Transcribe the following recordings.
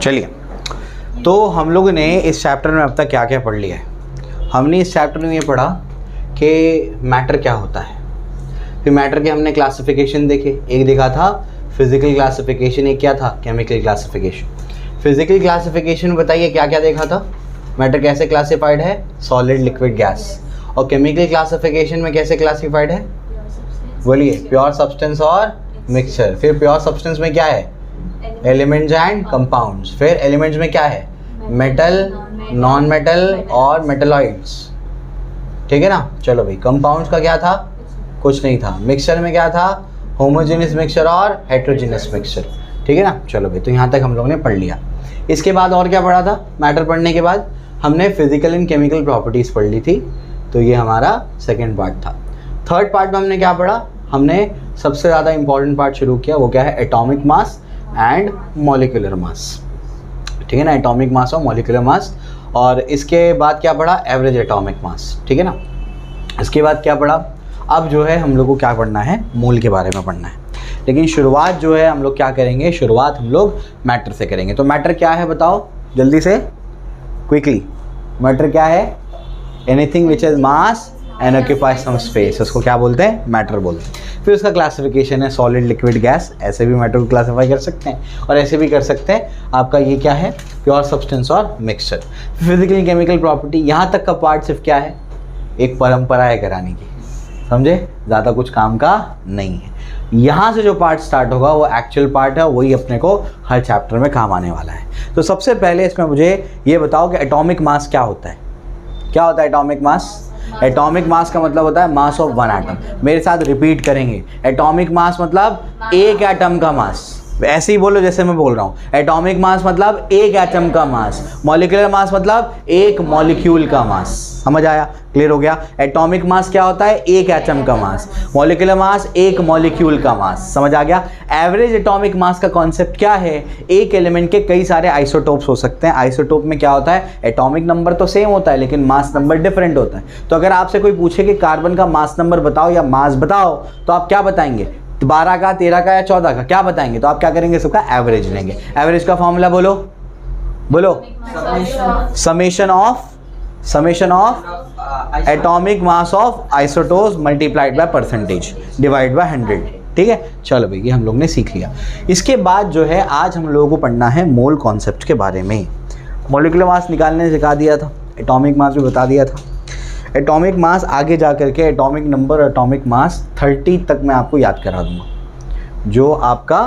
चलिए, तो हम लोगों ने इस चैप्टर में अब तक क्या क्या पढ़ लिया है। हमने इस चैप्टर में ये पढ़ा कि मैटर क्या होता है, फिर मैटर के हमने क्लासिफिकेशन देखे। एक देखा था फिजिकल क्लासिफिकेशन, एक क्या था केमिकल क्लासिफिकेशन। फिजिकल क्लासिफिकेशन बताइए क्या क्या देखा था, मैटर कैसे क्लासिफाइड है, सॉलिड, लिक्विड, गैस। और केमिकल क्लासिफिकेशन में कैसे क्लासिफाइड है, बोलिए, प्योर सब्सटेंस और मिक्सचर। फिर प्योर सब्सटेंस में क्या है, एलिमेंट्स एंड कंपाउंड्स। फिर एलिमेंट्स में क्या है, मेटल, नॉन मेटल और मेटलॉइड्स, ठीक है ना। चलो भाई, कंपाउंड्स का क्या था, कुछ नहीं था। मिक्सचर में क्या था, होमोजेनियस मिक्सचर और हेट्रोजेनियस मिक्सचर, ठीक है ना। चलो भाई, तो यहाँ तक हम लोगों ने पढ़ लिया। इसके बाद और क्या पढ़ा था, मैटर पढ़ने के बाद हमने फिजिकल एंड केमिकल प्रॉपर्टीज़ पढ़ ली थी, तो ये हमारा सेकेंड पार्ट था। थर्ड पार्ट में हमने क्या पढ़ा, हमने सबसे ज़्यादा इंपॉर्टेंट पार्ट शुरू किया, वो क्या है, atomic mass and molecular mass, ठीक है ना, एटॉमिक मास और मॉलिक्यूलर मास। और इसके बाद क्या पढ़ा, एवरेज एटॉमिक मास, ठीक है ना। इसके बाद क्या पढ़ा, अब जो है हम लोग को क्या पढ़ना है, मोल के बारे में पढ़ना है। लेकिन शुरुआत जो है हम लोग क्या करेंगे, शुरुआत हम लोग मैटर से करेंगे। तो मैटर क्या है बताओ जल्दी से, क्विकली। मैटर क्या है, anything which is mass and occupies some space, उसको क्या बोलते हैं, मैटर बोलते हैं। फिर उसका क्लासिफिकेशन है सॉलिड, लिक्विड, गैस। ऐसे भी मैटर को क्लासिफाई कर सकते हैं और ऐसे भी कर सकते हैं आपका ये क्या है, प्योर सब्सटेंस और मिक्सचर। फिजिकल केमिकल प्रॉपर्टी, यहाँ तक का पार्ट सिर्फ क्या है, एक परंपरा है कराने की, समझे, ज़्यादा कुछ काम का नहीं है। यहाँ से जो पार्ट स्टार्ट होगा वो एक्चुअल पार्ट है, वही अपने को हर चैप्टर में काम आने वाला है। तो सबसे पहले इसमें मुझे ये बताओ कि एटॉमिक मास क्या होता है। क्या होता है एटॉमिक मास? एटॉमिक मास का मतलब होता है मास ऑफ वन एटम। मेरे साथ रिपीट करेंगे, एटॉमिक मास मतलब एक एटम का मास। ऐसे ही बोलो जैसे मैं बोल रहा हूँ, एटॉमिक मास मतलब एक एटम का मास, मॉलिक्यूलर मास मतलब एक मॉलिक्यूल का मास। समझ आया, क्लियर हो गया। एटॉमिक मास क्या होता है, एक एटम का मास, मॉलिक्यूलर मास एक मॉलिक्यूल का मास, समझ आ गया। एवरेज एटॉमिक मास का कॉन्सेप्ट क्या है, एक एलिमेंट के कई सारे आइसोटोप्स हो सकते हैं। आइसोटोप में क्या होता है, एटॉमिक नंबर तो सेम होता है लेकिन मास नंबर डिफरेंट होता है। तो अगर आपसे कोई पूछे कि कार्बन का मास नंबर बताओ या मास बताओ, तो आप क्या बताएंगे, 12 का, 13 का या 14 का, क्या बताएंगे? तो आप क्या करेंगे, सबका एवरेज लेंगे। एवरेज का फॉर्मूला बोलो, बोलो, summation of atomic mass of isotopes multiplied by percentage divide by 100, ठीक है। चलो भाई, ये हम लोग ने सीख लिया। इसके बाद जो है आज हम लोगों को पढ़ना है मोल कॉन्सेप्ट के बारे में। मॉलिक्यूलर मास निकालने सिखा दिया था, एटॉमिक मास भी बता दिया था। एटॉमिक मास आगे जा करके एटॉमिक नंबर, एटॉमिक मास 30 तक मैं आपको याद करा दूंगा। जो आपका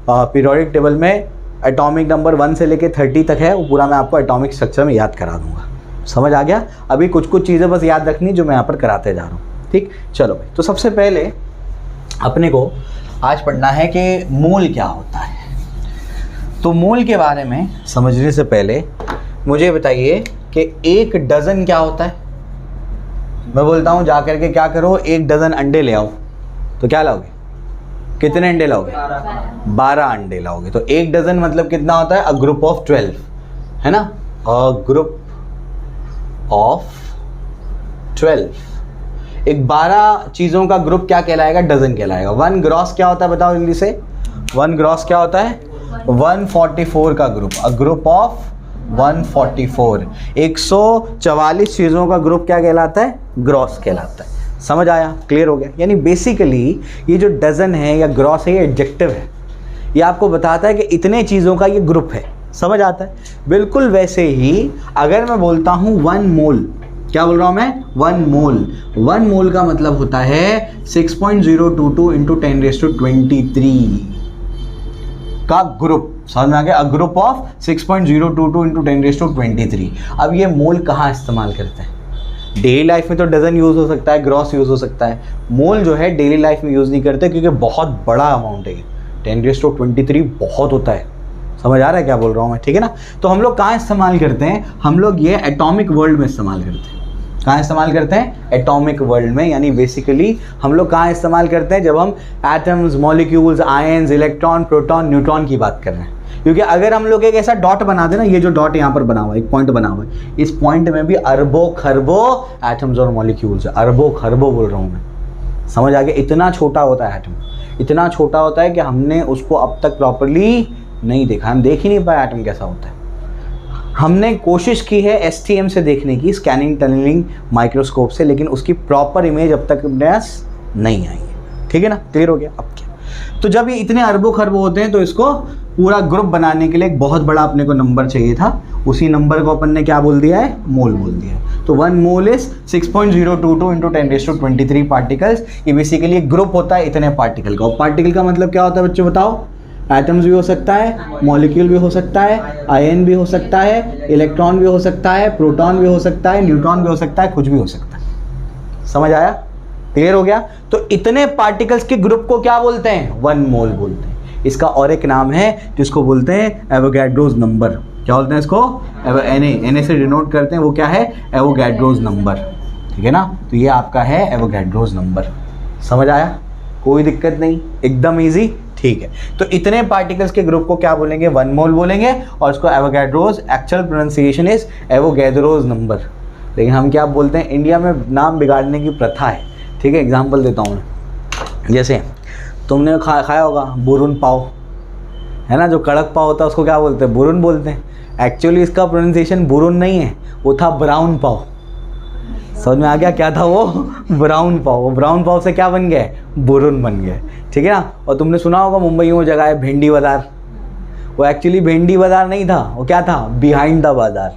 पीरियोडिक टेबल में एटॉमिक नंबर 1 से लेके 30 तक है, वो पूरा मैं आपको एटॉमिक स्ट्रक्चर में याद करा दूंगा। समझ आ गया। अभी कुछ कुछ चीज़ें बस याद रखनी जो मैं यहाँ पर कराते जा रहा हूँ, ठीक। चलो भाई, तो सबसे पहले अपने को आज पढ़ना है कि मोल क्या होता है। तो मोल के बारे में समझने से पहले मुझे बताइए कि एक डजन क्या होता है। मैं बोलता हूँ जा करके क्या करो, एक डजन अंडे ले आओ, तो क्या लाओगे, कितने अंडे लाओगे, 12 अंडे लाओगे। तो एक डजन मतलब कितना होता है, अ ग्रुप ऑफ 12, है ना, अ ग्रुप ऑफ 12। एक 12 चीज़ों का ग्रुप क्या कहलाएगा, डजन कहलाएगा। 1 ग्रॉस क्या होता है बताओ जल्दी से, 1 ग्रॉस क्या होता है, 144 का ग्रुप, अ ग्रुप ऑफ 144। 144 चीज़ों का ग्रुप क्या कहलाता है, ग्रॉस कहलाता है। समझ आया, क्लियर हो गया। यानी बेसिकली ये जो डजन है या ग्रॉस है, ये एडजेक्टिव है, ये आपको बताता है कि इतने चीज़ों का ये ग्रुप है। समझ आता है। बिल्कुल वैसे ही अगर मैं बोलता हूँ 1 मोल, क्या बोल रहा हूँ मैं, 1 मोल। 1 मोल का मतलब होता है 6.022 × 10⁻23 का ग्रुप। समझ में आ गया, अ ग्रुप ऑफ 6.022 × 10⁻23। अब ये मोल कहाँ इस्तेमाल करते हैं, डेली लाइफ में तो डजन यूज़ हो सकता है, ग्रॉस यूज़ हो सकता है। मोल जो है डेली लाइफ में यूज़ नहीं करते क्योंकि बहुत बड़ा अमाउंट है, 10⁻23 बहुत होता है। समझ आ रहा है क्या बोल रहा हूँ मैं, ठीक है ना। तो हम लोग कहाँ इस्तेमाल करते हैं, हम लोग ये एटॉमिक वर्ल्ड में इस्तेमाल करते हैं। कहाँ इस्तेमाल करते हैं, एटॉमिक वर्ल्ड में। यानी बेसिकली हम लोग कहाँ इस्तेमाल करते हैं, जब हम atoms, molecules, ions, electron, proton, neutron की बात कर रहे हैं। क्योंकि अगर हम लोग एक ऐसा डॉट बना देना, ये जो डॉट यहाँ पर बना हुआ है, एक पॉइंट बना हुआ है, इस पॉइंट में भी अरबों खरबों एटम्स और मॉलिक्यूल्स है। अरबों खरबों बोल रहा हूँ मैं, समझ आ गया। इतना छोटा होता है एटम, इतना छोटा होता है कि हमने उसको अब तक प्रॉपर्ली नहीं देखा, हम देख ही नहीं पाए एटम कैसा होता है। हमने कोशिश की है STM से देखने की, स्कैनिंग टनलिंग माइक्रोस्कोप से, लेकिन उसकी प्रॉपर इमेज अब तक अपने पास नहीं आई है। ठीक है ना, क्लियर हो गया। अब क्या, तो जब ये इतने अरबों खरबों होते हैं तो इसको पूरा ग्रुप बनाने के लिए एक बहुत बड़ा अपने को नंबर चाहिए था, उसी नंबर को अपन ने क्या बोल दिया है, मोल बोल दिया है। तो 1 मोल इज 6.022 इंटू 10⁻23 पार्टिकल्स। ये बेसिकली एक ग्रुप होता है इतने पार्टिकल का। और पार्टिकल का मतलब क्या होता है बच्चों बताओ? एटम्स भी हो सकता है, मॉलिक्यूल भी हो सकता है, आयन भी हो सकता है, इलेक्ट्रॉन भी हो सकता है, प्रोटॉन भी हो सकता है, न्यूट्रॉन भी हो सकता है, कुछ भी हो सकता है। समझ आया, क्लियर हो गया? तो इतने पार्टिकल्स के ग्रुप को क्या बोलते हैं? 1 मोल बोलते हैं। इसका और एक नाम है जिसको बोलते हैं एवोगैड्रोज नंबर। क्या बोलते हैं इसको? Na से डिनोट करते हैं, वो क्या है? Avogadro's number. ठीक है ना, तो ये आपका है एवोगैड्रोज नंबर। समझ आया? कोई दिक्कत नहीं, एकदम इजी। ठीक है, तो इतने पार्टिकल्स के ग्रुप को क्या बोलेंगे? 1 मोल बोलेंगे, और इसको Avogadro's, actual pronunciation is Avogadro's number. लेकिन हम क्या बोलते हैं, इंडिया में नाम बिगाड़ने की प्रथा है। ठीक है, एग्जाम्पल देता हूँ मैं। जैसे तुमने खाया होगा बुरुन पाव, है ना, जो कड़क पाव होता है उसको क्या बोलते हैं? बुरुन बोलते हैं। एक्चुअली इसका प्रोनाउंसिएशन बुरुन नहीं है, वो था ब्राउन पाव। समझ में आ गया क्या था वो? ब्राउन पाव। वो ब्राउन पाव से क्या बन गए? बुरुन बन गए। ठीक है ना। और तुमने सुना होगा मुंबई में वो जगह है भेंडी बाज़ार, वो एक्चुअली भेंडी बाज़ार नहीं था, वो क्या था? बिहाइंड द बाज़ार।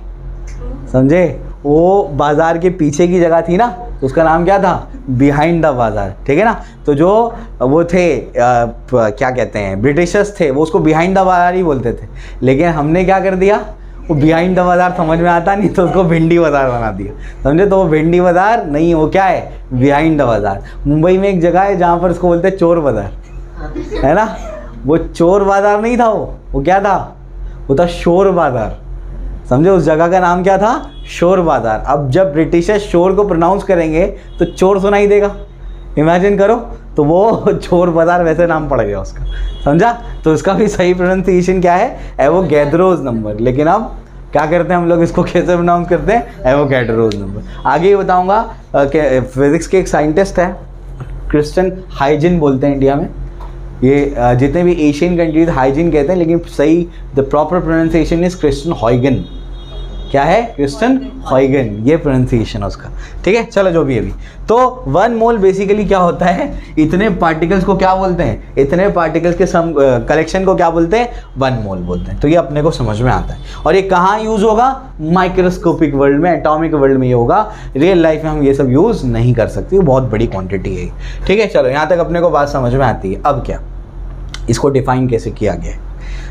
समझे? वो बाज़ार के पीछे की जगह थी ना, तो उसका नाम क्या था? बिहाइंड द बाज़ार। ठीक है ना। तो जो वो थे क्या कहते हैं, ब्रिटिशर्स थे, वो उसको बिहाइंड द बाज़ार ही बोलते थे। लेकिन हमने क्या कर दिया, वो बिहाइंड द बाज़ार समझ में आता नहीं, तो उसको भिंडी बाज़ार बना दिया। समझे? तो वो भिंडी बाज़ार नहीं, वो क्या है? बिहाइंड द बाज़ार। मुंबई में एक जगह है जहाँ पर उसको बोलते हैं चोर बाज़ार, है ना। वो चोर बाज़ार नहीं था, वो क्या था? वो था शोर बाज़ार। समझे? उस जगह का नाम क्या था? शोर बाज़ार। अब जब ब्रिटिशर्स शोर को प्रोनाउंस करेंगे तो चोर सुनाई देगा, इमेजिन करो। तो वो चोर बाज़ार वैसे नाम पड़ गया उसका। समझा? तो इसका भी सही प्रोनाउंसिएशन क्या है? Avogadro's number. लेकिन अब क्या करते हैं हम लोग, इसको कैसे प्रोनाउंस करते हैं? Avogadro's number. आगे ये बताऊँगा कि फिज़िक्स के एक साइंटिस्ट है, क्रिस्टन हाइजिन बोलते हैं इंडिया में। ये जितने भी एशियन कंट्रीज हाइजीन कहते हैं, लेकिन सही the proper pronunciation is Christiaan हॉयगन। क्या है? क्रिस्टन हॉयगन, ये प्रोनाउंसिएशन है उसका। ठीक है, चलो जो भी अभी। तो 1 मोल बेसिकली क्या होता है? इतने पार्टिकल्स को क्या बोलते हैं? इतने पार्टिकल्स के सम कलेक्शन को क्या बोलते हैं? 1 मोल बोलते हैं। तो ये अपने को समझ में आता है। और ये कहाँ यूज़ होगा? माइक्रोस्कोपिक वर्ल्ड में, एटॉमिक वर्ल्ड में ये होगा। रियल लाइफ में हम ये सब यूज़ नहीं कर सकते, बहुत बड़ी क्वान्टिटी है। ठीक है, चलो यहाँ तक अपने को बात समझ में आती है। अब क्या, इसको डिफाइन कैसे किया गया है?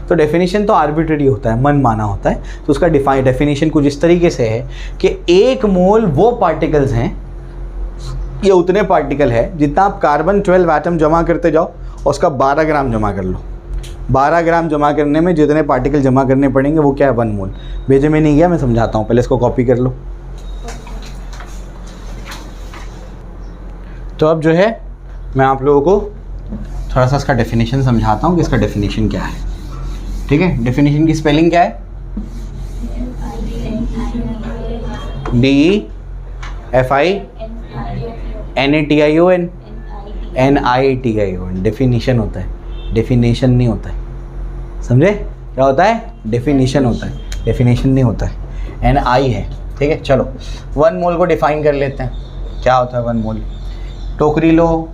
तो डेफिनेशन तो आर्बिट्रेरी होता है, मन माना होता है। तो उसका डेफिनेशन कुछ इस तरीके से है कि 1 मोल वो पार्टिकल्स हैं, ये उतने पार्टिकल है जितना आप कार्बन 12 एटम जमा करते जाओ और उसका 12 ग्राम जमा कर लो। 12 ग्राम जमा करने में जितने पार्टिकल जमा करने पड़ेंगे वो क्या है? 1 मोल। भेजे में नहीं गया, मैं समझाता हूँ, पहले इसको कॉपी कर लो। तो अब जो है मैं आप लोगों को थोड़ा सा इसका डेफिनेशन समझाता हूँ कि इसका डेफिनेशन क्या है। ठीक है, डेफिनेशन की स्पेलिंग क्या है? DEFINATION NITION। डेफिनेशन होता है, डेफिनेशन नहीं होता है। समझे? क्या होता है? डेफिनेशन होता है, डेफिनेशन नहीं होता है। NI है। ठीक है, चलो 1 मोल को डिफाइन कर लेते हैं। क्या होता है 1 मोल? टोकरी लो,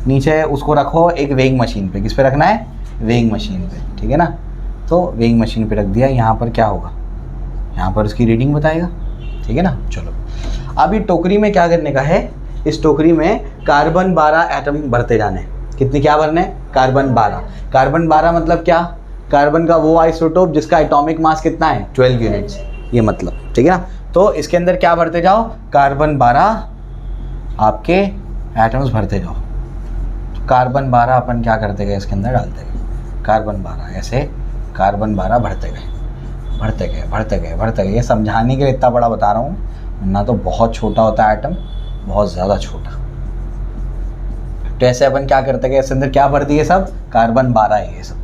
नीचे उसको रखो एक वेइंग मशीन पे। किस पे रखना है? वेइंग मशीन पे। ठीक है ना। तो वेइंग मशीन पे रख दिया, यहाँ पर क्या होगा? यहाँ पर उसकी रीडिंग बताएगा। ठीक है ना। चलो अब ये टोकरी में क्या करने का है? इस टोकरी में कार्बन 12 एटम भरते जाने। कितने क्या भरने? कार्बन 12। कार्बन 12 मतलब क्या? कार्बन का वो आइसोटोप जिसका एटॉमिक मास कितना है? 12 यूनिट्स, ये मतलब। ठीक है ना। तो इसके अंदर क्या भरते जाओ? कार्बन 12 आपके एटम्स भरते जाओ। तो कार्बन 12 अपन क्या करते गए? इसके अंदर डालते गए कार्बन 12, ऐसे कार्बन 12 भरते गए, भरते गए, भरते गए, भरते गए। ये समझाने के लिए इतना बड़ा बता रहा हूँ, वरना तो बहुत छोटा होता है एटम, बहुत ज़्यादा छोटा। तो ऐसे अपन क्या करते गए? इसके अंदर क्या भर दिए? सब कार्बन 12 है ये सब।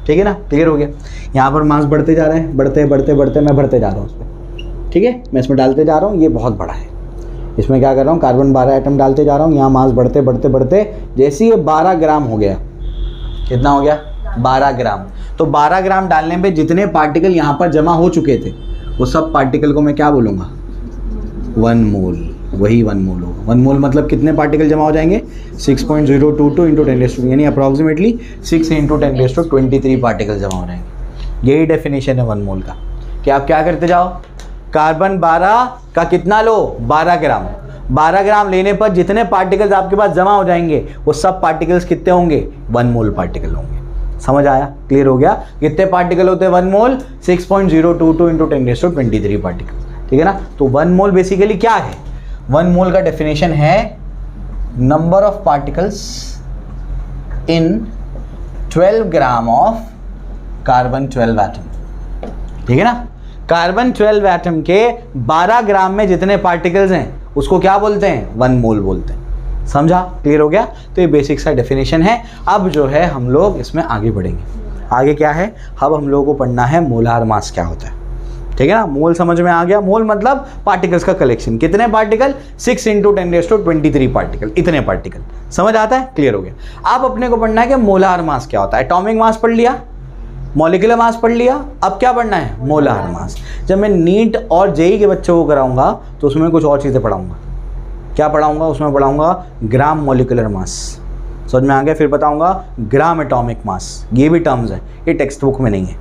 ठीक है ना, क्लियर हो गया। यहाँ पर मास बढ़ते जा रहे हैं, बढ़ते बढ़ते बढ़ते मैं भरते जा रहा हूँ उस पर। ठीक है, मैं इसमें डालते जा रहा हूँ, ये बहुत बड़ा है। इसमें क्या कर रहा हूँ? कार्बन 12 एटम डालते जा रहा हूँ। यहाँ मास बढ़ते बढ़ते बढ़ते जैसे ये 12 ग्राम हो गया। कितना हो गया? 12 ग्राम। तो 12 ग्राम डालने पे जितने पार्टिकल यहाँ पर जमा हो चुके थे वो सब पार्टिकल को मैं क्या बोलूँगा, 1 मोल। वही 1 मोल होगा। 1 मोल मतलब कितने पार्टिकल जमा हो जाएंगे, 6.022 इंटू 10⁻², यानी अप्रॉक्सीमेटली 6 इंटू 10⁻23 पार्टिकल जमा हो जाएंगे। यही डेफिनेशन है 1 मोल का, कि आप क्या करते जाओ, कार्बन 12 का कितना लो, 12 ग्राम। 12 ग्राम लेने पर जितने पार्टिकल्स आपके पास जमा हो जाएंगे वो सब पार्टिकल्स कितने होंगे, 1 मोल पार्टिकल होंगे। समझ आया, क्लियर हो गया। कितने पार्टिकल होते हैं 1 मोल, 6.022 इंटू 10⁻23 पार्टिकल, ठीक है ना। तो 1 मोल बेसिकली क्या है, 1 मोल का डेफिनेशन है number of particles in 12 gram of carbon 12 atom, ठीक है ना। कार्बन 12 एटम के 12 ग्राम में जितने पार्टिकल्स हैं उसको क्या बोलते हैं, 1 मोल बोलते हैं। समझा, क्लियर हो गया। तो ये बेसिक सा डेफिनेशन है। अब जो है हम लोग इसमें आगे बढ़ेंगे। आगे क्या है, अब हम लोगों को पढ़ना है मोलार मास क्या होता है, ठीक है ना। मोल समझ में आ गया, मोल मतलब पार्टिकल्स का कलेक्शन। कितने पार्टिकल, 6 इंटू 10⁻23 पार्टिकल, इतने पार्टिकल। समझ आता है, क्लियर हो गया। अब अपने को पढ़ना है कि मोलार मास क्या होता है। एटॉमिक मास पढ़ लिया, मॉलिक्यूलर मास पढ़ लिया, अब क्या पढ़ना है, मोलार मास। जब मैं नीट और जेई के बच्चों को कराऊंगा तो उसमें कुछ और चीज़ें पढ़ाऊंगा। क्या पढ़ाऊंगा, उसमें पढ़ाऊंगा ग्राम मॉलिक्यूलर मास, समझ में आ गया। फिर बताऊंगा ग्राम एटॉमिक मास, ये भी टर्म्स हैं, ये टेक्स्ट बुक में नहीं है,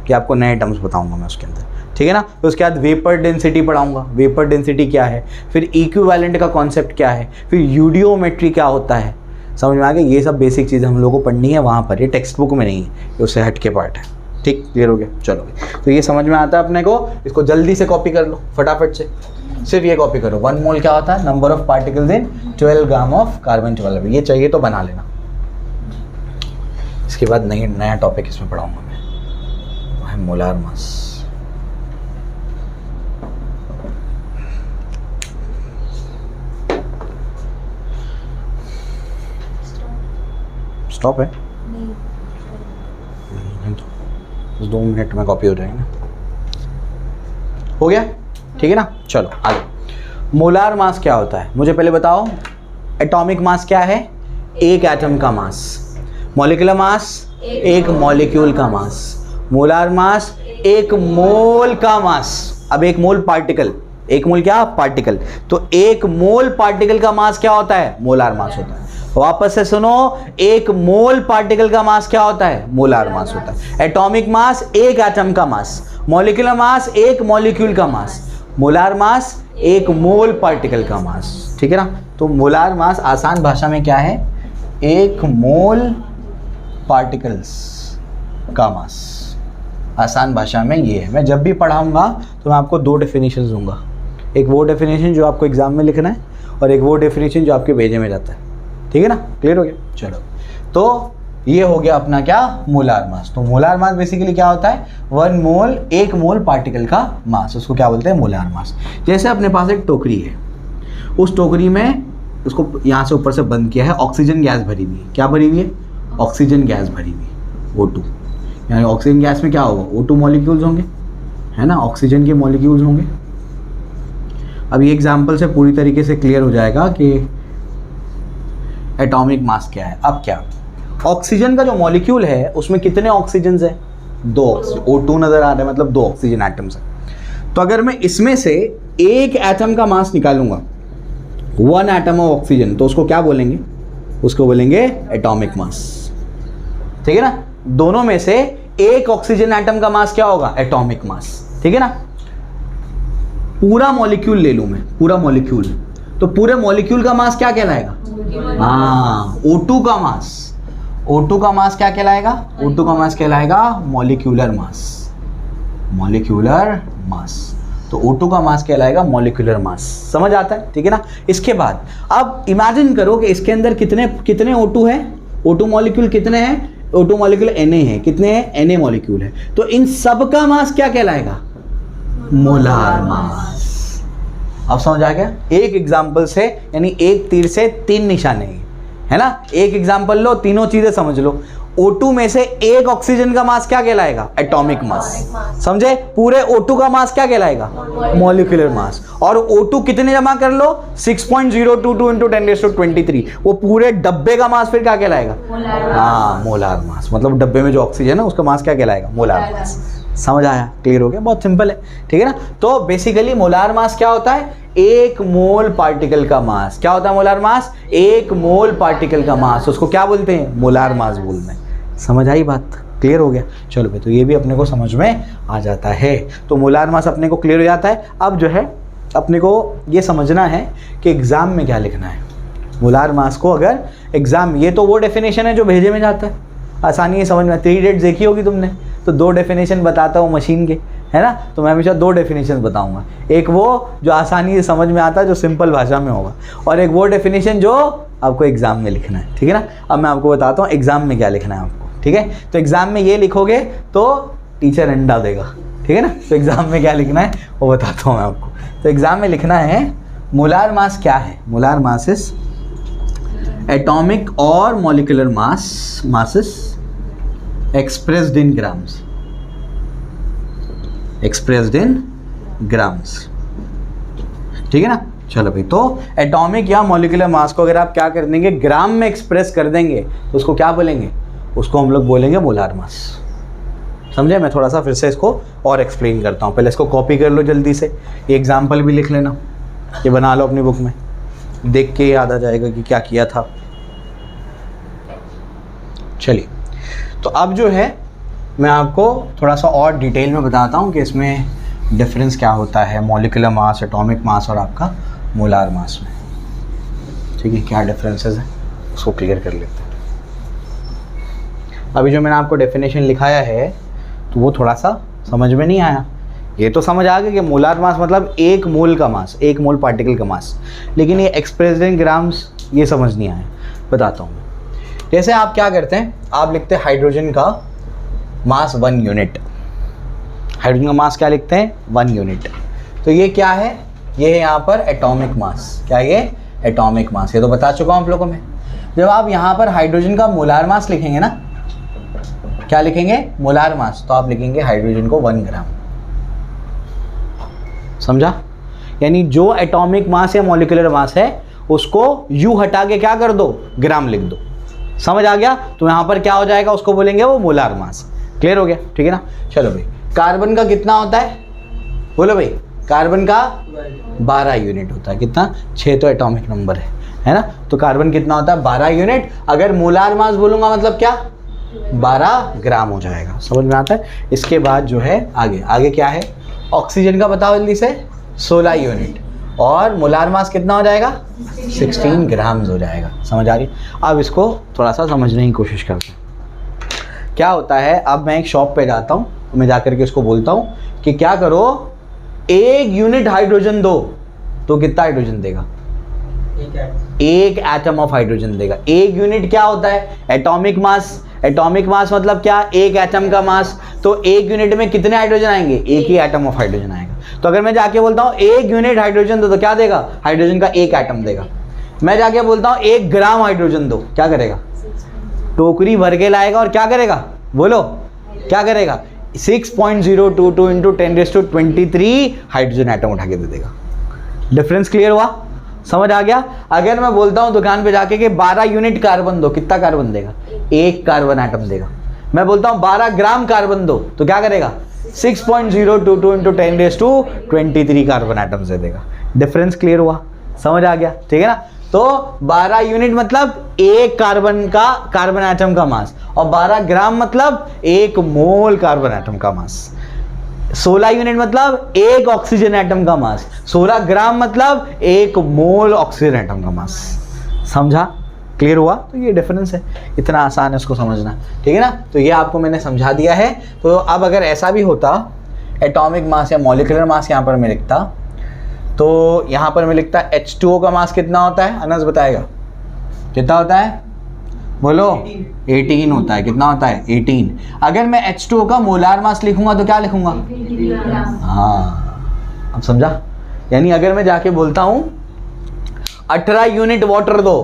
कि आपको नए टर्म्स बताऊंगा मैं उसके अंदर, ठीक है ना। तो उसके बाद वेपर डेंसिटी पढ़ाऊंगा, वेपर डेंसिटी क्या है, फिर इक्विवेलेंट का कॉन्सेप्ट क्या है, फिर यूडियोमेट्री क्या होता है। समझ में आ गया। ये सब बेसिक चीज़ें हम लोगों को पढ़नी है वहाँ पर, ये टेक्स्ट बुक में नहीं है, ये उससे हट के पार्ट है, ठीक, क्लियर हो गया। चलो, तो ये समझ में आता है अपने को। इसको जल्दी से कॉपी कर लो फटाफट से, सिर्फ ये कॉपी करो। 1 मोल क्या होता है, number of particles in 12 gram of carbon 12। ये चाहिए तो बना लेना। इसके बाद नया टॉपिक इसमें पढ़ाऊंगा मैं, वो है मोलार मास। स्टॉप है नहीं, तो 2 मिनट में कॉपी हो जाएगी ना। हो गया, ठीक है ना। चलो आगे। मोलार मास क्या होता है मुझे पहले बताओ। एटॉमिक मास क्या है, एक एटम का मास। मॉलिक्यूलर मास, एक मॉलिक्यूल का मास। मोलार मास, एक मोल का मास। अब एक मोल पार्टिकल, एक मोल क्या, पार्टिकल। तो एक मोल पार्टिकल का मास क्या होता है, मोलार मास होता है। वापस से सुनो, एक मोल पार्टिकल का मास क्या होता है, मोलार मास होता है। एटॉमिक मास, एक एटम का मास। मॉलिक्यूलर मास, एक मॉलिक्यूल का मास। मोलार मास, एक मोल पार्टिकल का मास, ठीक है ना। तो मोलार मास आसान भाषा में क्या है, एक मोल पार्टिकल्स का मास। आसान भाषा में ये है। मैं जब भी पढ़ाऊंगा तो मैं आपको 2 डेफिनेशन दूंगा। एक वो डेफिनेशन जो आपको एग्जाम में लिखना है, और एक वो डेफिनेशन जो आपके भेजे में जाता है, ठीक है ना, क्लियर हो गया। चलो, तो ये हो गया अपना क्या, मोलार मास। तो मोलार मास बेसिकली क्या होता है, 1 मोल, एक मोल पार्टिकल का मास, उसको क्या बोलते हैं, मोलार मास। जैसे अपने पास एक टोकरी है, उस टोकरी में उसको यहाँ से ऊपर से बंद किया है, ऑक्सीजन गैस भरी हुई है। क्या भरी हुई है, ऑक्सीजन गैस भरी हुई है, O2। यानी ऑक्सीजन गैस में क्या होगा, O2 मॉलिक्यूल्स होंगे, है ना, ऑक्सीजन के मॉलिक्यूल्स होंगे। अब ये एग्जाम्पल से पूरी तरीके से क्लियर हो जाएगा कि एटॉमिक मास क्या है। अब क्या, ऑक्सीजन का जो मॉलिक्यूल है उसमें कितने ऑक्सीजन है, 2 ऑक्सीजन। O2 नजर आ रहा है, मतलब 2 ऑक्सीजन एटम्स है। तो अगर मैं इसमें से एक एटम का मास निकालूंगा, 1 एटम ऑफ ऑक्सीजन, तो उसको क्या बोलेंगे, उसको बोलेंगे एटॉमिक मास, ठीक है ना। दोनों में से एक ऑक्सीजन एटम का मास क्या होगा, एटॉमिक मास, ठीक है ना। पूरा मॉलिक्यूल ले लूं मैं, पूरा मॉलिक्यूल, तो पूरे मॉलिक्यूल का मास क्या कहलाएगा, हाँ, O2 का मास। O2 का मास क्या कहलाएगा, O2 का मास कहलाएगा मॉलिक्यूलर मास, मॉलिक्यूलर मास। तो O2 का मास कहलाएगा मॉलिक्यूलर मास। समझ आता है, ठीक है ना। इसके बाद अब इमेजिन करो कि इसके अंदर कितने O2 है, O2 मॉलिक्यूल कितने हैं, O2 मॉलिक्यूल Na है, कितने हैं, Na मॉलिक्यूल है। तो इन सब का मास क्या कहलाएगा, मोलार मास। अब समझ आ गया, एक एग्जाम्पल से, यानी एक तीर से 3 निशाने, है ना। एक एग्जाम्पल लो, तीनों चीजें समझ लो। O2 में से एक ऑक्सीजन का मास क्या कहलाएगा? Atomic mass. समझे? पूरे O2 का मास क्या कहलाएगा? Molecular mass. और O2 कितने जमा कर लो? 6.022 इंटू 10⁻23। वो पूरे डब्बे का मास फिर क्या कहलाएगा? हाँ, मोलार मास। मतलब डब्बे में जो ऑक्सीजन है उसका मास क्या कहलाएगा? Molar mass. समझ आया? क्लियर हो गया? बहुत सिंपल है, ठीक है ना। तो बेसिकली मोलार मास क्या होता है? एक मोल पार्टिकल का मास। क्या होता है मोलार मास? एक मोल पार्टिकल का मास। उसको क्या बोलते हैं? मोलार मास बोलते हैं। समझ आई बात? क्लियर हो गया? चलो भाई, तो ये भी अपने को समझ में आ जाता है। तो मोलार मास अपने को क्लियर हो जाता है। अब जो है अपने को ये समझना है कि एग्जाम में क्या लिखना है। मोलार मास को अगर एग्जाम, ये तो वो डेफिनेशन है जो भेजे में जाता है, आसानी है समझ में। 3 डेट्स देखी होगी तुमने, तो 2 डेफिनेशन बताता हूँ मशीन के, है ना। तो मैं हमेशा 2 डेफिनेशन बताऊंगा। एक वो जो आसानी से समझ में आता है, जो सिंपल भाषा में होगा, और एक वो डेफिनेशन जो आपको एग्जाम में लिखना है, ठीक है ना। अब मैं आपको बताता हूँ एग्जाम में क्या लिखना है आपको, ठीक है। तो एग्जाम में ये लिखोगे तो टीचर अंडा देगा, ठीक है ना। तो एग्जाम में क्या लिखना है वो बताता हूँ मैं आपको। तो एग्जाम में लिखना है मोलार मास क्या है? मोलार मास इज एटॉमिक और molecular masses expressed in grams, ठीक है ना। चलो भाई, तो एटॉमिक या मॉलिक्यूलर मास को अगर आप क्या कर देंगे, ग्राम में एक्सप्रेस कर देंगे, तो उसको क्या बोलेंगे? उसको हम लोग बोलेंगे मोलार मास। समझे? मैं थोड़ा सा फिर से इसको और एक्सप्लेन करता हूँ। पहले इसको कॉपी कर लो जल्दी से, ये एग्जाम्पल भी लिख लेना, ये बना लो अपनी बुक में, देख के याद आ जाएगा कि क्या किया था। चलिए, तो अब जो है मैं आपको थोड़ा सा और डिटेल में बताता हूँ कि इसमें डिफरेंस क्या होता है मॉलिक्यूलर मास, एटॉमिक मास और आपका मोलार मास में, ठीक है। क्या डिफरेंसेस हैं उसको क्लियर कर लेते हैं। अभी जो मैंने आपको डेफिनेशन लिखाया है तो वो थोड़ा सा समझ में नहीं आया। ये तो समझ आ गया कि मोलार मास मतलब एक मोल का मास, एक मोल पार्टिकल का मास, लेकिन ये एक्सप्रेस्ड इन ग्राम्स ये समझ नहीं आया। बताता हूँ। जैसे आप क्या करते हैं, आप लिखते हैं हाइड्रोजन का मास 1 यूनिट। हाइड्रोजन का मास क्या लिखते हैं? 1 यूनिट। तो ये क्या है? ये है यहाँ पर एटॉमिक मास। क्या ये? Atomic mass. ये तो बता चुका हूँ आप लोगों में। जब आप यहाँ पर हाइड्रोजन का मोलार मास लिखेंगे ना, क्या लिखेंगे? मोलार मास, तो आप लिखेंगे हाइड्रोजन को 1 ग्राम। समझा? यानी जो एटॉमिक मास या मॉलिक्यूलर मास है उसको यू हटा के क्या कर दो? ग्राम लिख दो। समझ आ गया? तो यहाँ पर क्या हो जाएगा? उसको बोलेंगे वो मोलार मास। क्लियर हो गया? ठीक है ना। चलो भाई, कार्बन का कितना होता है? बोलो भाई, कार्बन का 12 यूनिट होता है। कितना? 6 तो एटॉमिक नंबर है ना। तो कार्बन कितना होता है? 12 यूनिट। अगर मोलार मास बोलूँगा मतलब क्या? 12 ग्राम हो जाएगा। समझ में आता है? इसके बाद जो है आगे क्या है? ऑक्सीजन का बताओ जल्दी से। 16 यूनिट। और मोलार मास कितना हो जाएगा? 16 ग्राम्स हो जाएगा। समझ आ रही? अब इसको थोड़ा सा समझने की कोशिश करते हैं। क्या होता है, अब मैं एक शॉप पे जाता हूँ, मैं जाकर के उसको बोलता हूँ कि क्या करो, 1 यूनिट हाइड्रोजन दो, तो कितना हाइड्रोजन देगा? 1 एटम ऑफ हाइड्रोजन देगा। 1 यूनिट क्या होता है? Atomic mass. एटॉमिक मास मतलब क्या? 1 एटम का मास। तो 1 यूनिट में कितने हाइड्रोजन आएंगे? 1 ही एटम ऑफ हाइड्रोजन आएगा। तो अगर मैं जाके बोलता हूँ 1 यूनिट हाइड्रोजन दो, तो क्या देगा? हाइड्रोजन का 1 एटम देगा। मैं जाके बोलता हूँ 1 ग्राम हाइड्रोजन दो, क्या करेगा? टोकरी भर के लाएगा और क्या करेगा? बोलो क्या करेगा? 6.022 इंटू 10⁻23 हाइड्रोजन एटम उठा के दे देगा। डिफरेंस क्लियर हुआ? समझ आ गया? अगर मैं बोलता हूँ दुकान पे जाके कि 12 यूनिट कार्बन दो, कितना कार्बन देगा? 1 कार्बन एटम देगा। मैं बोलता हूँ 12 ग्राम कार्बन दो, तो क्या करेगा? 6.022 इंटू 10⁻23 कार्बन एटम से देगा। डिफरेंस क्लियर हुआ? समझ आ गया? ठीक है ना। तो 12 यूनिट मतलब 1 कार्बन एटम का मास, और 12 ग्राम मतलब 1 मोल कार्बन एटम का मास। 16 यूनिट मतलब 1 ऑक्सीजन एटम का मास। 16 ग्राम मतलब 1 मोल ऑक्सीजन एटम का मास। समझा? क्लियर हुआ? तो ये डिफरेंस है, इतना आसान है इसको समझना, ठीक है ना। तो ये आपको मैंने समझा दिया है। तो अब अगर ऐसा भी होता, एटॉमिक मास या मॉलिक्यूलर मास यहाँ पर मैं लिखता, तो यहाँ पर मैं लिखता H2O का मास कितना होता है? अनस बताएगा कितना होता है? बोलो 18 होता है। कितना होता है? 18। अगर मैं H2O का मोलार मास लिखूंगा तो क्या लिखूंगा? हाँ, अब समझा? यानी अगर मैं जाके बोलता हूँ 18 यूनिट वाटर दो,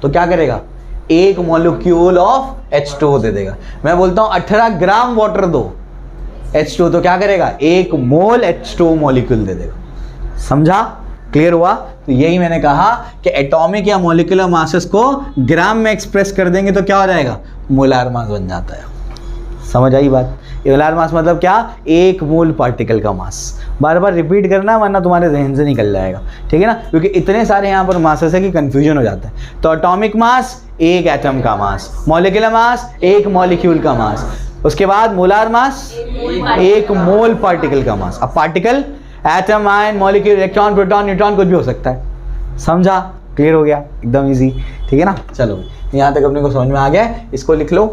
तो क्या करेगा? 1 मॉलिक्यूल ऑफ H2O दे देगा। मैं बोलता हूं 18 ग्राम वाटर दो H2O, तो क्या करेगा? 1 मोल H2O मॉलिक्यूल दे देगा। समझा? क्लियर हुआ? तो यही मैंने कहा कि एटॉमिक या मॉलिक्यूलर मासेस को ग्राम में एक्सप्रेस कर देंगे तो क्या हो जाएगा? मोलार मास बन जाता है। समझ आई बात? मोलार मास मतलब क्या? 1 मोल पार्टिकल का मास। बार बार रिपीट करना वरना तुम्हारे जहन से निकल जाएगा, ठीक है ना, क्योंकि इतने सारे यहाँ पर मासेस है कि कंफ्यूजन हो जाता है। तो एटॉमिक मास 1 एटम का मास, मॉलिक्यूलर मास 1 मॉलिक्यूल का मास, उसके बाद मोलार मास 1 मोल पार्टिकल का मास। अब particle atom, ion, molecule, electron, proton, neutron कुछ भी हो सकता है। समझा? क्लियर हो गया? एकदम इजी, ठीक है ना। चलो यहाँ तक अपने को समझ में आ गया। इसको लिख लो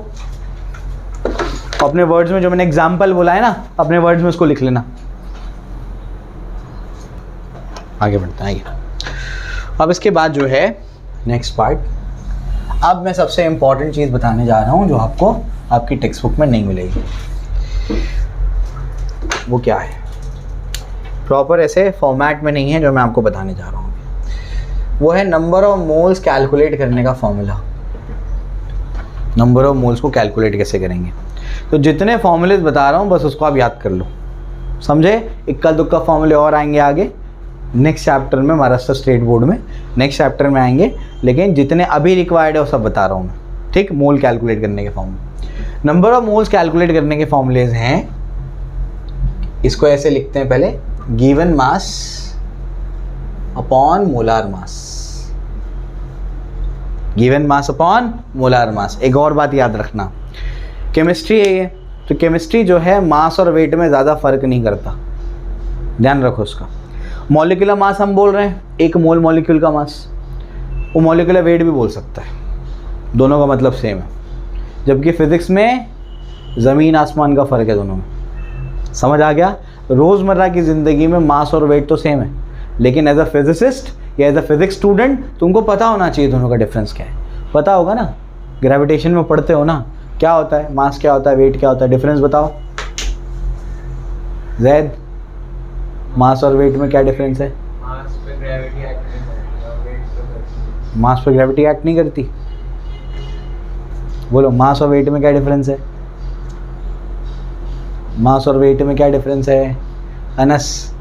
अपने वर्ड्स में, जो मैंने एग्जाम्पल बोला है ना, अपने वर्ड्स में उसको लिख लेना। आगे बढ़ते हैं। अब इसके बाद जो है नेक्स्ट पार्ट, अब मैं सबसे इंपॉर्टेंट चीज़ बताने जा रहा हूँ जो आपको आपकी टेक्स्ट बुक में नहीं मिलेगी। वो क्या है? प्रॉपर ऐसे फॉर्मेट में नहीं है जो मैं आपको बताने जा रहा हूँ। वो है नंबर ऑफ मोल्स कैलकुलेट करने का फॉर्मूला। नंबर ऑफ मोल्स को कैलकुलेट कैसे करेंगे? तो जितने फॉर्मूले बता रहा हूँ बस उसको आप याद कर लो, समझे? इक्का दुक्का फॉर्मूले और आएंगे आगे नेक्स्ट चैप्टर में, महाराष्ट्र स्टेट बोर्ड में नेक्स्ट चैप्टर में आएंगे, लेकिन जितने अभी रिक्वायर्ड है वो सब बता रहा हूँ मैं, ठीक? मोल कैलकुलेट करने के फॉर्मूले, नंबर ऑफ मोल्स कैलकुलेट करने के फॉर्मूलेज हैं। इसको ऐसे लिखते हैं पहले, गिवन मास अपॉन मोलार मास, गिवन मास अपॉन मोलार मास। एक और बात याद रखना, केमिस्ट्री है ये, तो केमिस्ट्री जो है मास और वेट में ज़्यादा फर्क नहीं करता, ध्यान रखो उसका। मॉलिक्यूलर मास हम बोल रहे हैं 1 मोल मॉलिक्यूल का मास, वो मॉलिक्यूलर वेट भी बोल सकता है, दोनों का मतलब सेम है। जबकि फिजिक्स में ज़मीन आसमान का फ़र्क है दोनों में। समझ आ गया? रोज़मर्रा की ज़िंदगी में मास और वेट तो सेम है, लेकिन एज अ फिजिसिस्ट या एज अ फिजिक्स स्टूडेंट तुमको पता होना चाहिए दोनों का डिफरेंस क्या है। पता होगा ना, ग्रेविटेशन में पढ़ते हो ना, क्या होता है मास, क्या होता है वेट, क्या होता है, डिफरेंस बताओ जैद। मास और वेट में क्या डिफरेंस है? मास पे ग्रेविटी एक्ट नहीं करती और वेट पे करती है। मास पे ग्रेविटी एक्ट नहीं करती। बोलो मास और वेट में क्या डिफरेंस है? मास और वेट में क्या डिफरेंस है अनस?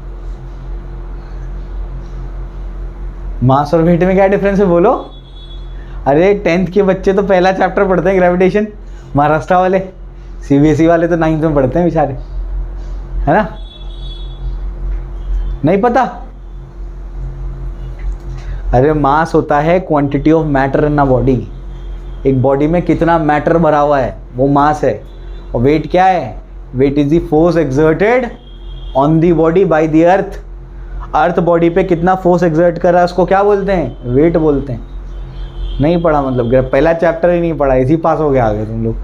मास और वेट में क्या डिफरेंस है बोलो? अरे 10th के बच्चे तो पहला चैप्टर पढ़ते हैं ग्रेविटेशन, महाराष्ट्र वाले, CBSE वाले तो 9th में पढ़ते हैं बेचारे, है ना? नहीं पता? अरे मास होता है quantity of matter in a body, एक बॉडी में कितना मैटर भरा हुआ है वो मास है। और वेट क्या है? Weight is the force exerted on the body by the earth. Earth body पे कितना फोर्स एक्सर्ट कर रहा है उसको क्या बोलते हैं? वेट बोलते हैं। नहीं पढ़ा मतलब पहला चैप्टर ही नहीं पढ़ा, इसी पास हो गया आगे तुम लोग,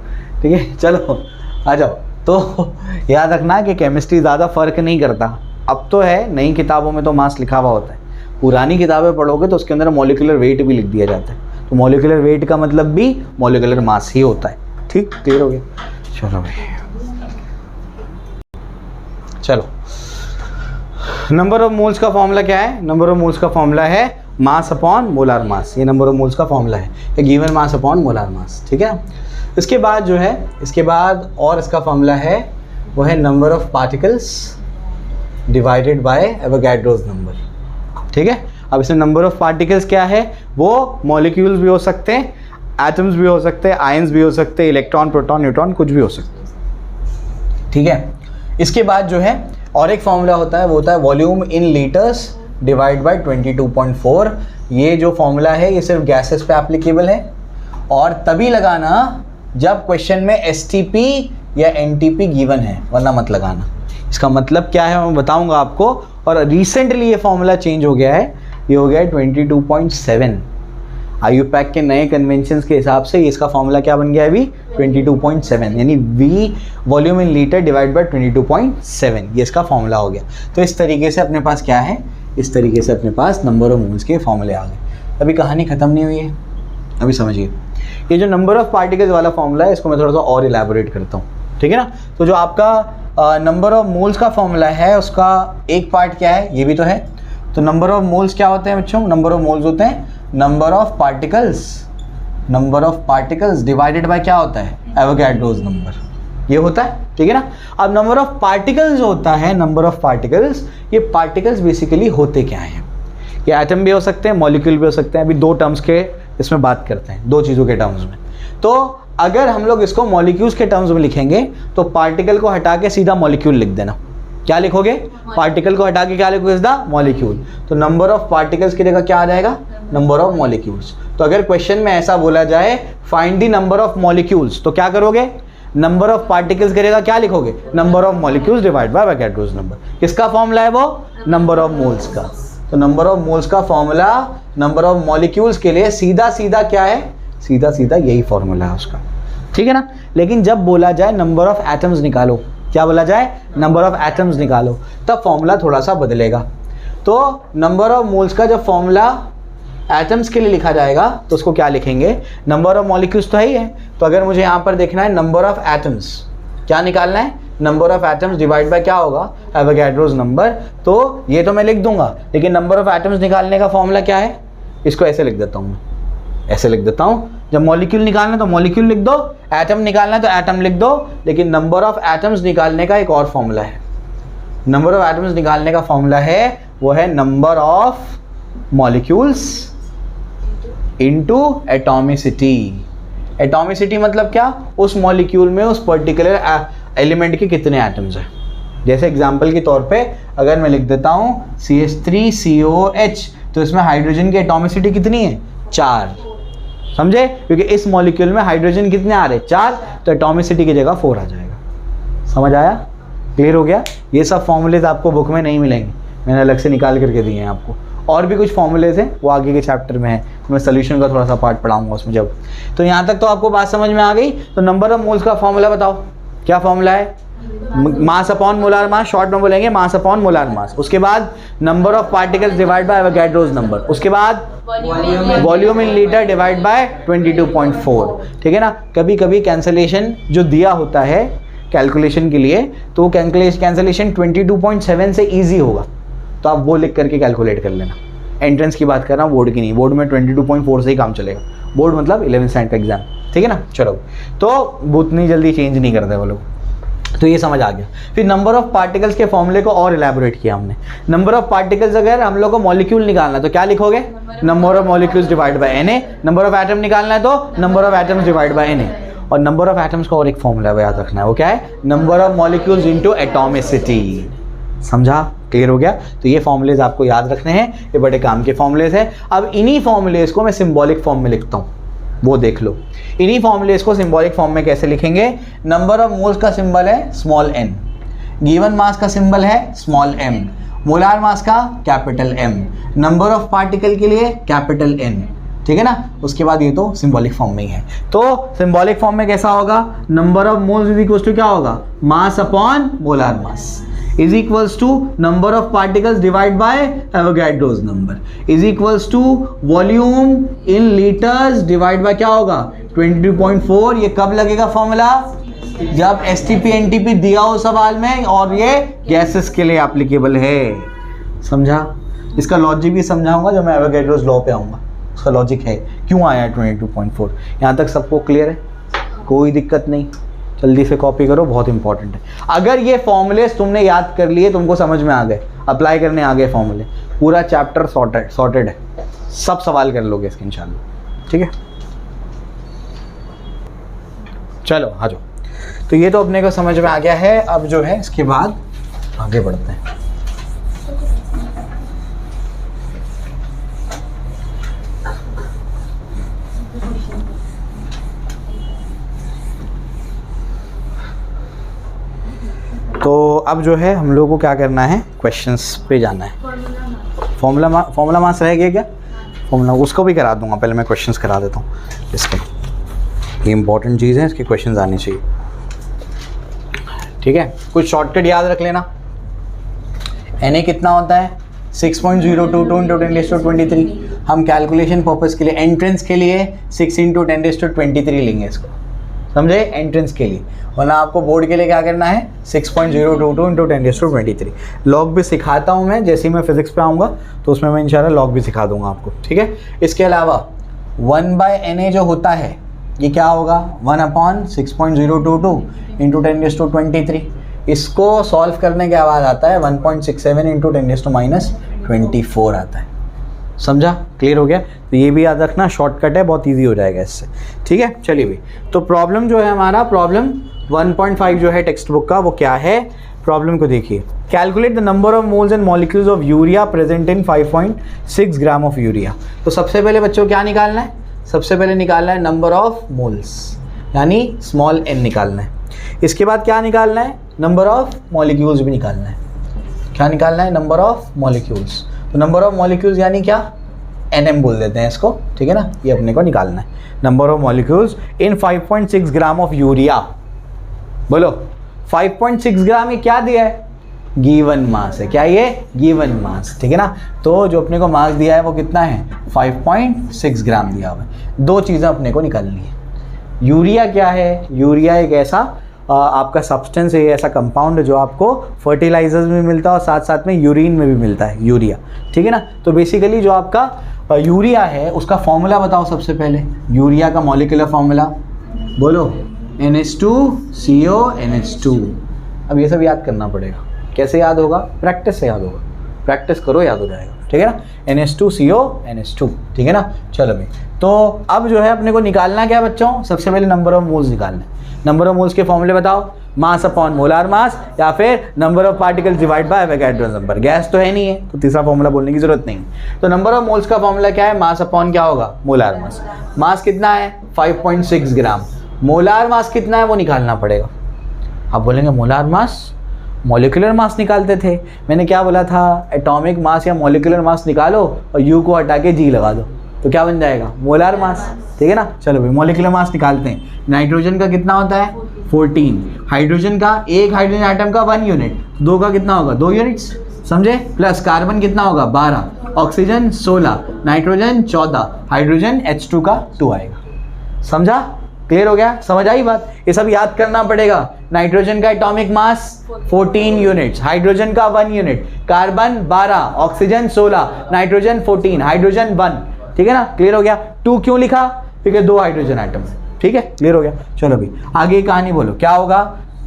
ठीक है? चलो आ जाओ। तो याद रखना कि केमिस्ट्री ज़्यादा फ़र्क नहीं करता। अब तो है नई किताबों में तो मास लिखा हुआ होता है, पुरानी किताबें पढ़ोगे तो उसके अंदर मॉलिक्यूलर वेट भी लिख दिया जाता है। तो मॉलिक्यूलर वेट का मतलब भी मॉलिक्यूलर मास ही होता है, ठीक? क्लियर हो गया? चलो भाई चलो, नंबर ऑफ मोल्स का फॉर्मूला क्या है? नंबर ऑफ मोल्स का फॉर्मूला है मास अपॉन मोलार मास। ये नंबर ऑफ मोल्स का फॉर्मूला है, गिवन मास अपॉन मोलार मास, ठीक है? इसके बाद जो है, इसके बाद और इसका फॉर्मूला है वो है number of particles divided by Avogadro's number, ठीक है? अब इसमें नंबर ऑफ पार्टिकल्स क्या है? वो मॉलिक्यूल्स भी हो सकते हैं, एटम्स भी हो सकते हैं, आयंस भी हो सकते हैं, इलेक्ट्रॉन, प्रोटॉन, न्यूट्रॉन कुछ भी हो सकते हैं, ठीक है? इसके बाद जो है और एक फॉर्मूला होता है, वो होता है volume in litres divide by 22.4। ये जो फॉर्मूला है ये सिर्फ गैसेस पे एप्लीकेबल है और तभी लगाना जब क्वेश्चन में STP या NTP गिवन है, वरना मत लगाना। इसका मतलब क्या है मैं बताऊंगा आपको। और रिसेंटली ये फॉर्मूला चेंज हो गया है, ये हो गया है 22.7। IUPAC के नए कन्वेंशंस के हिसाब से इसका फॉर्मूला क्या बन गया है अभी? 22.7, यानी V volume in litre divide by 22.7, ये इसका फॉर्मूला हो गया। तो इस तरीके से अपने पास क्या है? इस तरीके से अपने पास नंबर ऑफ मोल्स के फॉर्मूले आ गए। अभी कहानी ख़त्म नहीं हुई है, अभी समझिए। ये जो नंबर ऑफ पार्टिकल्स वाला फॉर्मूला है इसको मैं थोड़ा सा और इलैबोरेट करता हूँ, ठीक है ना? तो जो आपका नंबर ऑफ मोल्स का फॉर्मूला है उसका एक पार्ट क्या है? ये भी तो है। तो नंबर ऑफ मोल्स क्या होते हैं बच्चों? नंबर ऑफ मोल्स होते हैं number of particles number of particles divided by क्या होता है, एवोगैड्रोस नंबर, ये होता है, ठीक है ना। अब नंबर ऑफ पार्टिकल्स होता है, नंबर ऑफ पार्टिकल्स, ये पार्टिकल्स बेसिकली होते क्या हैं, ये एटम भी हो सकते हैं, मॉलिक्यूल भी हो सकते हैं। अभी दो टर्म्स के इसमें बात करते हैं, दो चीज़ों के टर्म्स में। तो अगर हम लोग इसको मॉलिक्यूल्स के टर्म्स में लिखेंगे तो पार्टिकल को हटा के सीधा मॉलिक्यूल लिख देना। क्या लिखोगे, पार्टिकल को हटा के क्या लिखोगे, सीधा मॉलिक्यूल। तो नंबर ऑफ पार्टिकल्स की जगह क्या आ जाएगा, नंबर ऑफ मॉलिक्यूल्स। तो अगर क्वेश्चन में ऐसा बोला जाए find the number of molecules, तो क्या करोगे, नंबर ऑफ पार्टिकल्स की जगह क्या लिखोगे, number of molecules divide bye Avogadro's number. किसका फॉर्मूला है वो, नंबर ऑफ मोल्स का। तो नंबर ऑफ मोल्स का फॉर्मूला नंबर ऑफ मॉलिक्यूल्स के लिए सीधा सीधा क्या है, सीधा सीधा यही फॉर्मूला है उसका, ठीक है ना। लेकिन जब बोला जाए नंबर ऑफ एटम्स निकालो, क्या बोला जाए, नंबर ऑफ एटम्स निकालो, तब फॉर्मूला थोड़ा सा बदलेगा। तो नंबर ऑफ मोल्स का जब फॉर्मूला एटम्स के लिए लिखा जाएगा तो उसको क्या लिखेंगे, नंबर ऑफ मॉलिक्यूल्स तो है ही है। तो अगर मुझे यहाँ पर देखना है नंबर ऑफ एटम्स, क्या निकालना है, number of atoms divide by क्या होगा, एवोगैड्रोस नंबर। तो ये तो मैं लिख दूंगा, लेकिन नंबर ऑफ एटम्स निकालने का फॉर्मूला क्या है, इसको ऐसे लिख देता हूँ मैं, ऐसे लिख देता हूँ। जब मॉलिक्यूल निकालना है तो मॉलिक्यूल लिख दो, एटम निकालना है तो एटम लिख दो। लेकिन नंबर ऑफ एटम्स निकालने का एक और फॉर्मूला है, नंबर ऑफ एटम्स निकालने का फॉर्मूला है, वो है number of molecules into atomicity. Atomicity मतलब क्या, उस मॉलिक्यूल में उस पर्टिकुलर एलिमेंट के कितने एटम्स हैं। जैसे एग्जांपल के तौर पे अगर मैं लिख देता हूँ CH3COH, तो इसमें हाइड्रोजन की एटॉमिसिटी कितनी है, 4, समझे, क्योंकि इस मॉलिक्यूल में हाइड्रोजन कितने आ रहे, 4, तो एटॉमिसिटी की जगह 4 आ जाएगा। समझ आया, क्लियर हो गया। ये सब फॉर्मूलेज आपको बुक में नहीं मिलेंगे, मैंने अलग से निकाल करके दिए हैं आपको। और भी कुछ फॉर्मूलेज हैं, वो आगे के चैप्टर में है, तो मैं सोल्यूशन का थोड़ा सा पार्ट पढ़ाऊंगा उसमें जब। तो यहाँ तक तो आपको बात समझ में आ गई। तो नंबर ऑफ मोल्स का फॉर्मूला बताओ, क्या फॉर्मूला है, मास अपॉन मोलार मास, शॉर्ट में बोलेंगे मास अपॉन मोलार मास। उसके बाद number of particles divide by Avogadro's number. उसके बाद volume in litre divide by 22.4, ठीक है ना। कभी कभी कैंसलेशन जो दिया होता है कैलकुलेशन के लिए, तो वो कैंसलेशन 22.7 से ईजी होगा, तो आप वो लिख करके कैलकुलेट कर लेना। एंट्रेंस की बात कर रहा हूँ, बोर्ड की नहीं, बोर्ड में 22.4 से ही काम चलेगा। बोर्ड मतलब 11th स्टैंडर्ड का एग्जाम, ठीक है ना। चलो, तो वो उतनी जल्दी चेंज नहीं करते वो लोग, तो ये समझ आ गया। फिर नंबर ऑफ पार्टिकल्स के फॉर्मूले को और इलैबोरेट किया हमने। नंबर ऑफ पार्टिकल्स अगर हम लोग को मॉलिक्यूल निकालना है तो क्या लिखोगे, number of molecules divide by Na। Number of atom निकालना है तो number of atoms divide by Na। और नंबर ऑफ एटम्स का और एक फॉर्मूला है, याद रखना है, वो क्या है, number of molecules into atomicity. समझा, क्लियर हो गया। तो ये फॉर्मूलेज आपको याद रखने हैं, ये बड़े काम के फॉर्मूलेज हैं। अब इन्हीं फॉर्मूलेज को मैं सिंबॉलिक फॉर्म में लिखता हूँ, वो देख लो। इन्हीं फॉर्मूलेज को सिंबॉलिक फॉर्म में कैसे लिखेंगे, नंबर ऑफ मोल्स का सिंबल है स्मॉल n, गिवन मास का सिंबल है स्मॉल m, मोलार मास का capital M, number of particle के लिए कैपिटल N, ठीक है ना। उसके बाद ये तो सिंबॉलिक फॉर्म में ही है। तो सिंबॉलिक फॉर्म में कैसा होगा, number of moles is equals to क्या होगा, mass upon molar mass is equals to number of particles divided by Avogadro's number is equals to volume in liters divided by क्या होगा 22.4। ये कब लगेगा फॉर्मूला, जब STP NTP दिया हो सवाल में और ये गैसेस के लिए एप्लीकेबल है। समझा, इसका लॉजिक भी समझाऊंगा जब मैं Avogadro's लॉ पे आऊँगा, उसका लॉजिक है क्यों आया 22.4। यहाँ तक सबको क्लियर है, कोई दिक्कत नहीं, जल्दी से कॉपी करो, बहुत इंपॉर्टेंट है। अगर ये फॉर्मूले तुमने याद कर लिए, तुमको समझ में आ गए, अप्लाई करने आ गए फॉर्मूले, पूरा चैप्टर सॉर्टेड है, सब सवाल कर लोगे इसके इंशाल्लाह, ठीक है। चलो आ जाओ, तो ये तो अपने को समझ में आ गया है। अब जो है इसके बाद आगे बढ़ते हैं। तो अब जो है हम लोगों को क्या करना है, क्वेश्चंस पे जाना है। फॉर्मूला मास रह गया क्या, फॉर्मूला उसको भी करा दूंगा, पहले मैं क्वेश्चंस करा देता हूँ इसके, ये इंपॉर्टेंट चीज़ है, इसके क्वेश्चंस आने चाहिए, ठीक है। कुछ शॉर्टकट याद रख लेना। Na कितना होता है 6.022 इंटू 10⁻23। हम कैलकुलेशन पर्पस के लिए, एंट्रेंस के लिए 6 इंटू 10⁻23 लेंगे इसको, समझे, एंट्रेंस के लिए। वरना आपको बोर्ड के लिए क्या करना है 6.022 इंटू 10⁻23। लॉग भी सिखाता हूँ मैं, जैसे ही मैं फिजिक्स पे आऊँगा तो उसमें मैं इंशाल्लाह लॉग भी सिखा दूंगा आपको, ठीक है। इसके अलावा 1/Na जो होता है ये क्या होगा 1/6.022 इंटू 10⁻23। इसको सॉल्व करने के बाद आता है 1.67 इंटू 10⁻24 आता है। समझा? क्लियर हो गया? तो ये भी याद रखना, शॉर्टकट है, बहुत इजी हो जाएगा इससे। ठीक है, चलिए भाई। तो प्रॉब्लम जो है हमारा, प्रॉब्लम 1.5 जो है टेक्स्ट बुक का, वो क्या है? प्रॉब्लम को देखिए। Calculate the number of moles and molecules of urea present in 5.6 gram of urea. तो सबसे पहले बच्चों क्या निकालना है? सबसे पहले निकालना है नंबर ऑफ मोल्स, यानी स्मॉल n निकालना है। इसके बाद क्या निकालना है? नंबर ऑफ मॉलिक्यूल्स भी निकालना है। क्या निकालना है? Number of molecules. तो नंबर ऑफ मॉलिक्यूल्स यानी क्या? NM बोल देते हैं इसको, ठीक है ना? ये अपने को निकालना है, number of molecules in 5.6 gram of urea. बोलो 5.6 ग्राम ये क्या दिया है? गिवन मास है। क्या ये? गिवन मास, ठीक है ना? तो जो अपने को मास दिया है वो कितना है? 5.6 ग्राम दिया हुआ है। दो चीज़ें अपने को निकालनी है। यूरिया क्या है? यूरिया एक ऐसा आपका सब्सटेंस है, ऐसा कंपाउंड है जो आपको फर्टिलाइजर्स में मिलता है और साथ साथ में यूरिन में भी मिलता है, यूरिया, ठीक है ना? तो बेसिकली जो आपका यूरिया है उसका फॉर्मूला बताओ सबसे पहले। यूरिया का मॉलिक्यूलर फॉर्मूला बोलो, NH2CO NH2। अब ये सब याद करना पड़ेगा। कैसे याद होगा? प्रैक्टिस से याद होगा। प्रैक्टिस करो, याद हो जाएगा, ठीक है ना? NH2CO NH2, ठीक है ना? चलो भाई, तो अब जो है अपने को निकालना क्या बच्चों? सबसे पहले नंबर ऑफ मोल्स निकालना है। नंबर ऑफ मोल्स के फॉर्मूले बताओ, मास अपॉन मोलार मास या फिर number of particles divide by Avogadro number. Gas तो है नहीं है तो तीसरा फॉर्मूला बोलने की जरूरत नहीं है। तो नंबर ऑफ मोल्स का फॉर्मूला क्या है? मास अपॉन क्या होगा? Molar mass. मास कितना है? 5.6 ग्राम। मोलार मास कितना है वो निकालना पड़ेगा। आप बोलेंगे मोलार मास, मॉलिक्यूलर मास निकालते थे। मैंने क्या बोला था? एटॉमिक मास या मॉलिक्यूलर मास निकालो और यू को हटा के जी लगा दो, तो क्या बन जाएगा? मोलार मास, ठीक है ना? चलो भाई, मॉलिक्यूलर मास निकालते हैं। नाइट्रोजन का कितना होता है? 14। हाइड्रोजन का, एक हाइड्रोजन आइटम का 1 यूनिट, दो का कितना होगा? 2 यूनिट्स, समझे? प्लस कार्बन कितना होगा? 12, ऑक्सीजन 16, नाइट्रोजन 14, हाइड्रोजन H2 का 2 आएगा। समझा? क्लियर हो गया? समझ आई बात? ये सब याद करना पड़ेगा। नाइट्रोजन का एटॉमिक मास 14 यूनिट्स, हाइड्रोजन का 1 unit, carbon 12, oxygen 16, nitrogen 14, hydrogen 1, ठीक है ना? क्लियर हो गया? 2 क्यों लिखा? क्योंकि 2 हाइड्रोजन आइटम है, ठीक है? क्लियर हो गया? चलो भाई आगे कहानी बोलो, क्या होगा?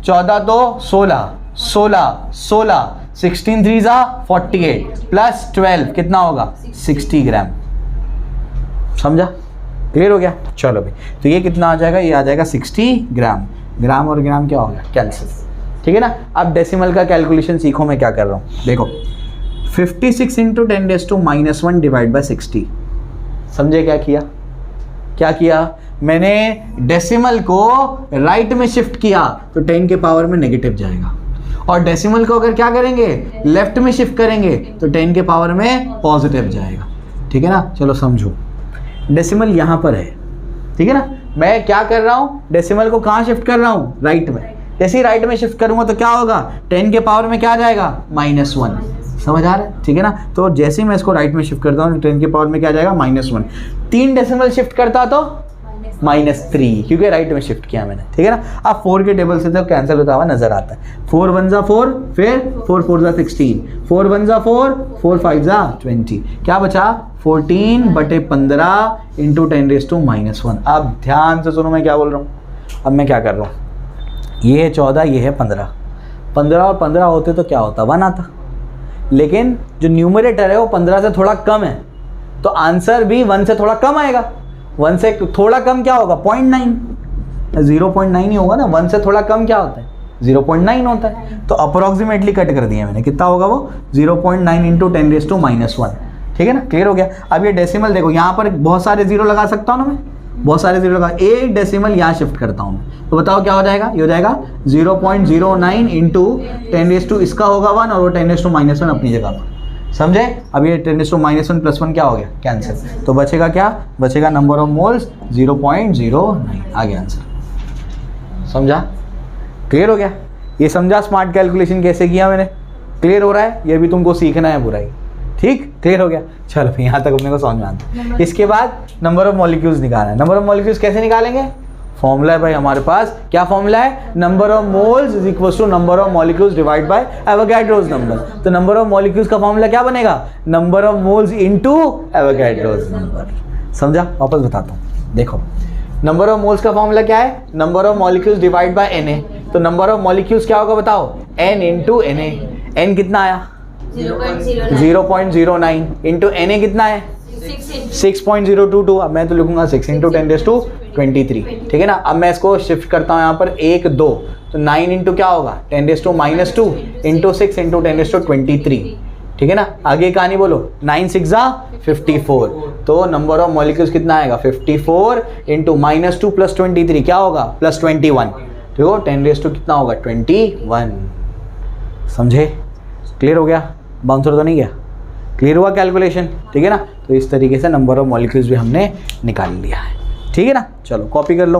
14 तो 16, 16, 16, 16 3 48 प्लस 12 कितना होगा? 60 ग्राम। समझा? क्लियर हो गया? चलो भाई, तो ये कितना आ जाएगा? ये आ जाएगा 60 ग्राम। ग्राम और ग्राम क्या हो गया? कैंसिल, ठीक है ना? अब डेसिमल का कैलकुलेशन सीखो। मैं क्या कर रहा हूँ देखो, 56 इंटू 10⁻⁻1 डिवाइड बाई 60। समझे क्या किया? क्या किया? मैंने डेसिमल को राइट में शिफ्ट किया तो 10 के पावर में नेगेटिव जाएगा, और डेसिमल को अगर क्या करेंगे? लेफ्ट में शिफ्ट करेंगे तो 10 के पावर में पॉजिटिव जाएगा, ठीक है ना? चलो समझो, डेसिमल यहाँ पर है, ठीक है ना? मैं क्या कर रहा हूँ? डेसिमल को कहाँ शिफ्ट कर रहा हूँ? राइट में। जैसे ही राइट में शिफ्ट करूँगा तो क्या होगा? 10 के पावर में क्या जाएगा? -1। समझ आ रहा है? ठीक है ना? तो जैसे ही मैं इसको राइट में शिफ्ट करता हूँ 10 के पावर में क्या जाएगा? -1। 3 डेसिमल शिफ्ट करता तो -3, क्योंकि राइट में शिफ्ट किया मैंने, ठीक है ना? अब 4 के टेबल से तो कैंसिल होता हुआ नजर आता है। 4 1 ज़ा 4, फिर 4 4 ज़ा 16, 4 1 ज़ा 4, 4 5 ज़ा 20। क्या बचा? 14/15 इंटू 10⁻⁻1। अब ध्यान से सुनो मैं क्या बोल रहा हूँ। अब मैं क्या कर रहा हूँ, ये है 14, ये है 15। 15 और 15 होते तो क्या होता? 1 आता। लेकिन जो न्यूमरेटर है वो 15 से थोड़ा कम है, तो आंसर भी 1 से थोड़ा कम आएगा। 1 से थोड़ा कम क्या होगा? 0.9, 0.9 ही होगा ना। 1 से थोड़ा कम क्या होता है? 0.9 होता है। तो अप्रोक्सीमेटली कट कर दिया मैंने, कितना होगा वो? 0.9 इंटू 10⁻⁻1, ठीक है ना? क्लियर हो गया? अब ये डेसिमल देखो, यहाँ पर बहुत सारे जीरो लगा सकता हूँ ना मैं, बहुत सारे जीरो लगा। एक डेसिमल यहाँ शिफ्ट करता हूँ मैं, तो बताओ क्या हो जाएगा? ये हो जाएगा 0.09 इंटू 10⁻, इसका होगा 1 और वो 10⁻⁻1 अपनी जगह पर। समझे? अब ये 10⁻⁻1 + 1 क्या हो गया? कैंसिल। तो बचेगा क्या? बचेगा नंबर ऑफ मोल्स 0.09। आ गया आंसर। समझा? क्लियर हो गया? ये समझा स्मार्ट कैलकुलेशन कैसे किया मैंने? क्लियर हो रहा है? ये भी तुमको सीखना है पूरा ही, ठीक? क्लियर हो गया? चलो फिर यहाँ तक अपने को समझ में आता है। इसके बाद नंबर ऑफ मॉलिक्यूल्स निकालना है। नंबर ऑफ मॉलिक्यूल्स कैसे निकालेंगे? फॉर्मूला है भाई हमारे पास। क्या फॉर्मूला है? Number of moles is equal to number of molecules divide by Avogadro's number. तो नंबर ऑफ मॉलिक्यूल्स का फॉर्मूला क्या बनेगा? Number of moles into Avogadro's number. समझा? वापस बताता हूँ, देखो नंबर ऑफ मोल्स का फॉर्मूला क्या है? Number of molecules divide by Na। तो नंबर ऑफ मॉलिक्यूल्स क्या होगा बताओ? n into Na। n कितना आया? 0.09 इंटू Na कितना है? 6.022। अब मैं तो लिखूंगा 6 इंटू 10⁻23, ठीक है ना। अब मैं इसको शिफ्ट करता हूँ यहाँ पर 1 2, तो 9 इंटू क्या होगा? 10⁻⁻2 इंटू 6 इंटू 10⁻23, ठीक है ना। आगे कहानी बोलो, 9 6 54, तो नंबर ऑफ मॉलिक्यूल्स कितना आएगा? 54 इंटू -2 प्लस 23 क्या होगा? प्लस 21, ठीक हो। 10⁻⁻² कितना होगा? 21। समझे? क्लियर हो गया? बाउंसर तो नहीं गया? क्लियर हुआ कैलकुलेशन, ठीक है ना। तो इस तरीके से नंबर ऑफ मॉलिक्यूल्स भी हमने निकाल लिया है, ठीक है ना। चलो कॉपी कर लो।